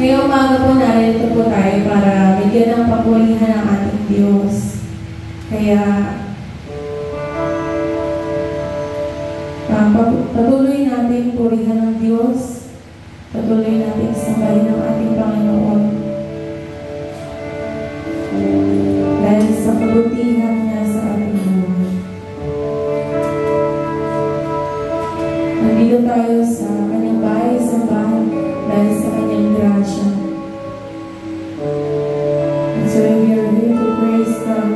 Ngayong umaga po, narito po tayo para bigyan ng papurihan ng ating Diyos. Kaya, patuloy natin purihan ng Diyos. Patuloy natin sambahin ng ating Panginoon. Dahil sa kabutihan niya sa ating buhay. Nandito tayo sa kanyang bahay, sambahan dahil sa kanyang grasya. And so we are here to praise God.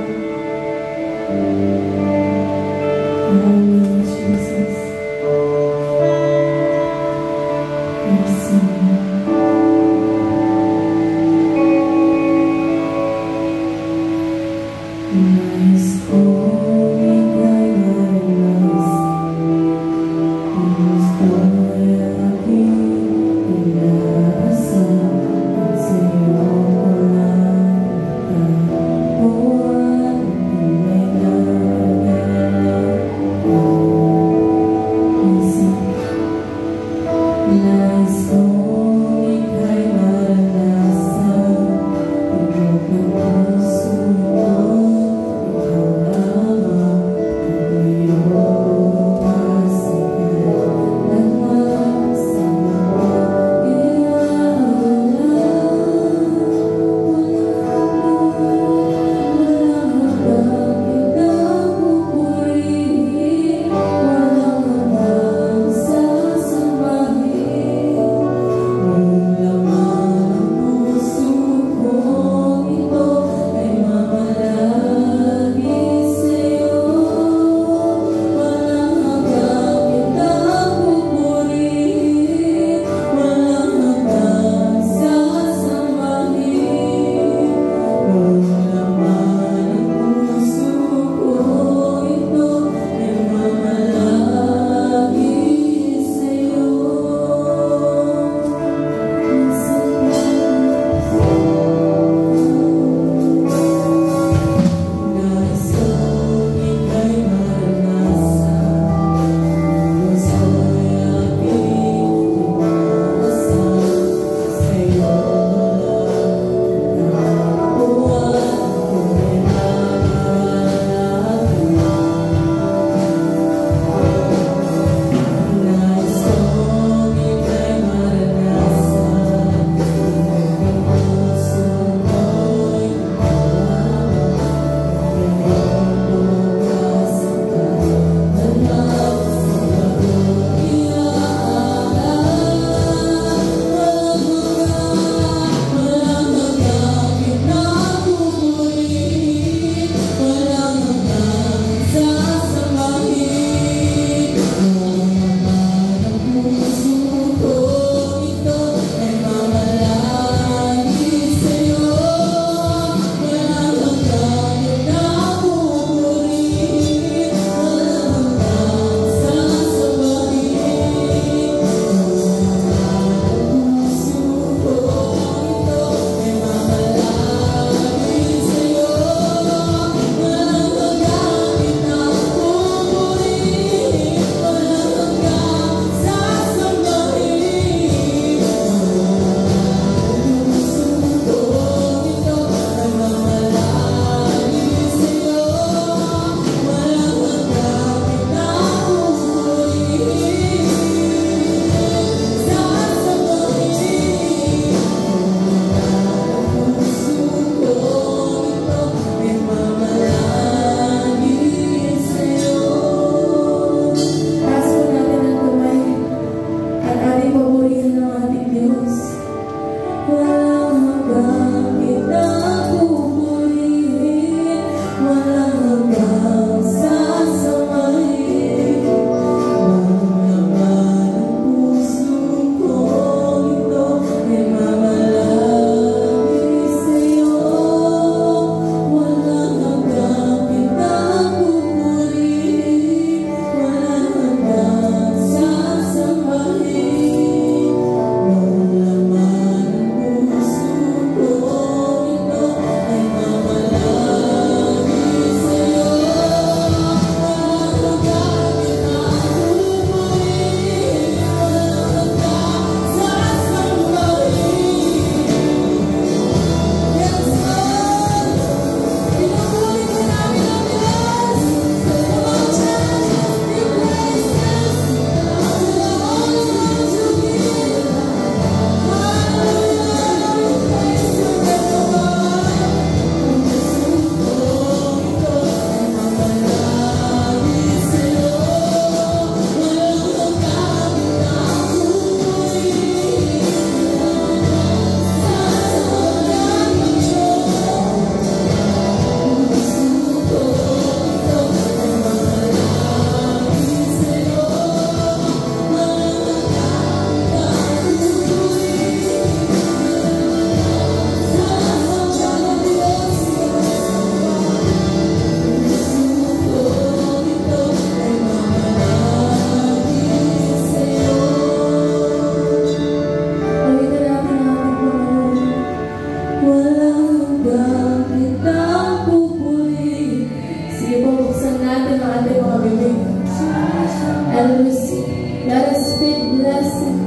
speak blessing.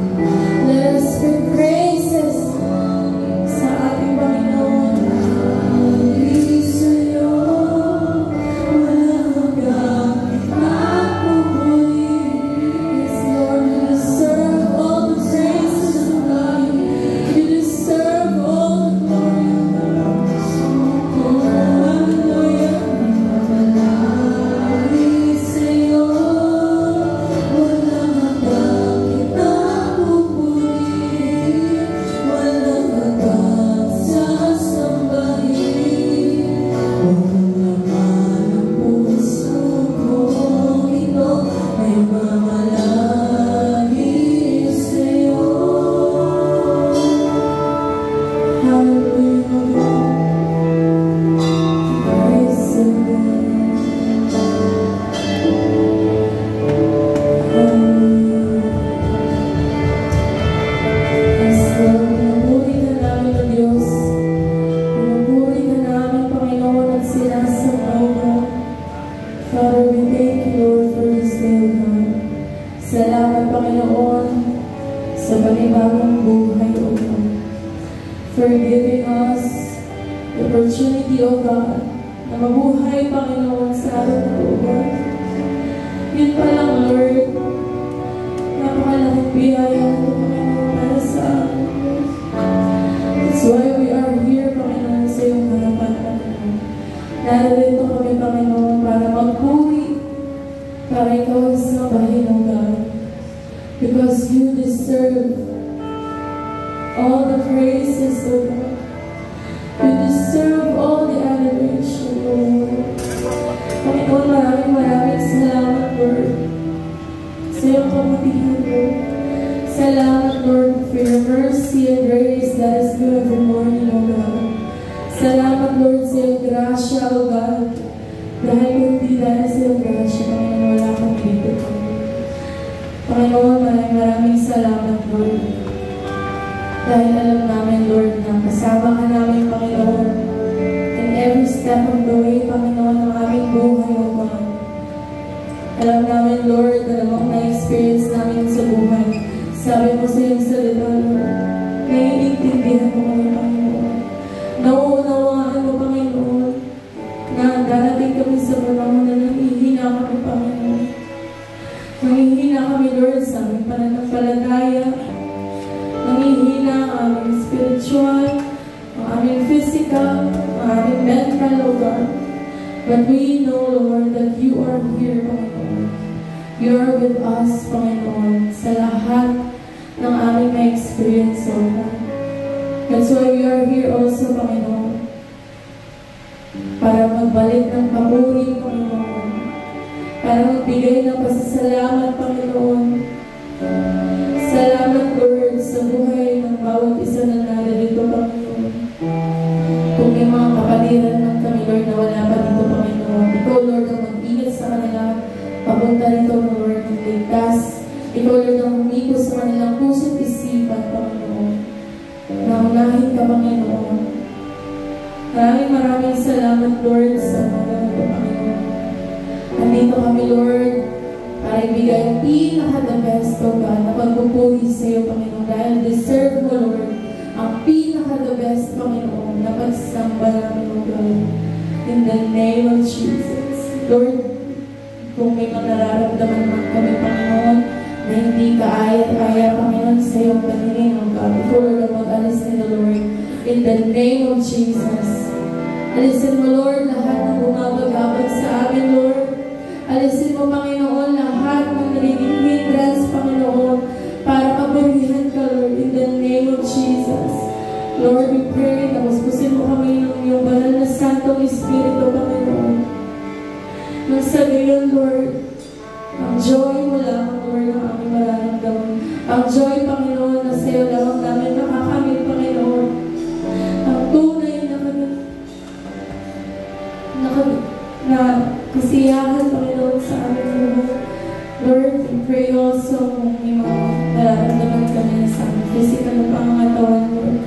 Let us speak praises sa ating Panginoon. Sa'yo, walang hanggang papupuli. Yes, Lord, you deserve all the praises of God. You deserve all the glory of God. Hallelujah. Sa'yo, walang hanggang papupuli. Walang hanggang sasambahin. Walang laman ang puso ko, ito ay mamalagi sa'yo. Hallelujah. Praise the Lord. Hallelujah. Yes, Lord, pinupuri ka namin o Diyos. Pinupuri ka namin, Panginoon, at sinasamaw mo. Father, we thank you, Lord, for this day, O God. Salamat, Panginoon, sa panibagong buhay, O God. For giving us the opportunity, O God, na mabuhay, Panginoon, sa araw na ito, O God. Yun pa lang, Lord, napakalaking biyaya ito, Panginoon, para sa amin. That's why we are here, Panginoon, sa iyong harapan, Panginoon. Narito kami, Panginoon, para magpuri, para ikaw ay sambahin, O God. Because you deserve all the praises, O God. You deserve all the adoration, Lord. Panginoon, maraming salamat, Lord, sa iyong kabutihan, Lord. Salamat, Lord, for your mercy and grace that is new every morning, O God. Salamat, Lord, sa iyong grasya, O God. Dahil kundi dahil sa iyong grasya, Panginoon, wala kang dito. Panginoon, maraming salamat, Lord. Dahil alam namin, Lord, na kasama ka namin, Panginoon, in every step of the way, Panginoon, ng aming buhay, O God. Alam namin, Lord, na namang na-experience namin sa buhay. Sabi mo sa iyong salita, Lord, naiintindihan mo kami, Panginoon. Nauunawaan mo, Panginoon, na darating kami sa panahon na nanghihina kami, Panginoon. Nanghihina kami, Lord, sa aming pananampalataya. Nanghihina ang aming spiritual, ang aming physical, ang aming mental, O God. But we know, Lord, that you are here, Panginoon. You are with us, Panginoon, sa lahat ng aming na-experience, O God. That's why we are here also, Panginoon, para magbalik ng papuri, Panginoon, para magbigay ng pasasalamat, Panginoon. Salamat, Lord, sa buhay ng bawat isa na narito, Panginoon. Kung may mga kapatiran ng kami, Lord, na wala pa dito, Panginoon, ikaw, Lord, ang mag-ingat sa kanila, papunta rito, Lord, ng ligtas. Ikaw, Lord, ang humiko sa kanilang puso't isipan, Panginoon. Naunahin ka, Panginoon. Maraming salamat, Lord, sa mga ito, Panginoon. Nandito kami, Lord, para ibigay ang pinaka-the best, O God, na pagpupuri sa iyo, Panginoon. Dahil deserve mo, Lord, ang pinaka-the best, Panginoon, na pagsamba namin, O God. In the name of Jesus. Lord, kung may mga nararamdaman man kami, Panginoon, na hindi kaaya, Panginoon, sa iyong paningin, O God. Ikaw, Lord, ang mag-alis nila, Lord. In the name of Jesus. Alisin mo, Lord, lahat ng bumabagabag sa amin, Lord. Alisin mo, Panginoon, lahat ng nagiging hindrance, Panginoon, para mapurihan ka, Lord, in the name of Jesus. Lord, we pray na puspusin mo kami ng iyong banal na Santong Espiritu, Panginoon. Nang sa gayon, Lord, ang joy mo lang, Lord, ang aming mararamdaman. Ang joy, Panginoon, na sa iyo lamang namin makakamit, Panginoon. Ang tunay na kasiyahan, Panginoon, sa aming buhay. Lord, we pray also kung may mga nararamdaman kami sa physical na pangangatawan, Lord.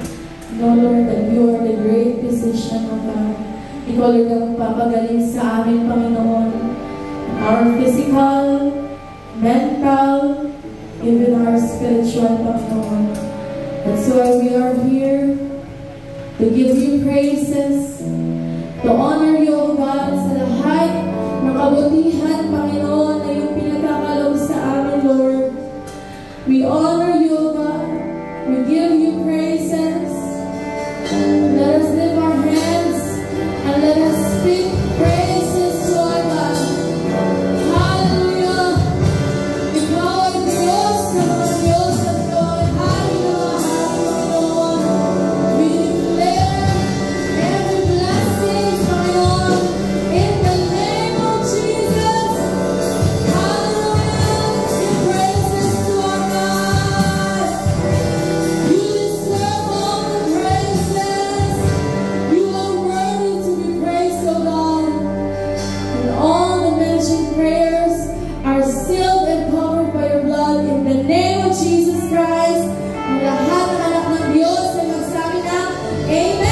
Know, Lord, that you are the great physician, O God. Ikaw, Lord, ang papagaling sa amin, Panginoon. Our physical, mental, even our spiritual Panginoon. That's why we are here to give you praises, to honor you, O God, sa lahat ng kabutihan, Panginoon, na iyong pinagkakalob sa amin, Lord. We honor you, O God. We give you praises. Let us lift our hands and let us speak praises to our God. Hallelujah. Ikaw ay Diyos na mga Diyos at Lord. Hallelujah. Hallelujah. We declare every blessing, Panginoon, in the name of Jesus. Hallelujah. Give praises to our God. You deserve all the praises. You are worthy to be praised, O God. And all the mentioned prayers are sealed and covered by your blood in the name of Jesus Christ. Ang lahat ng anak ng Diyos ay magsabi na, Amen.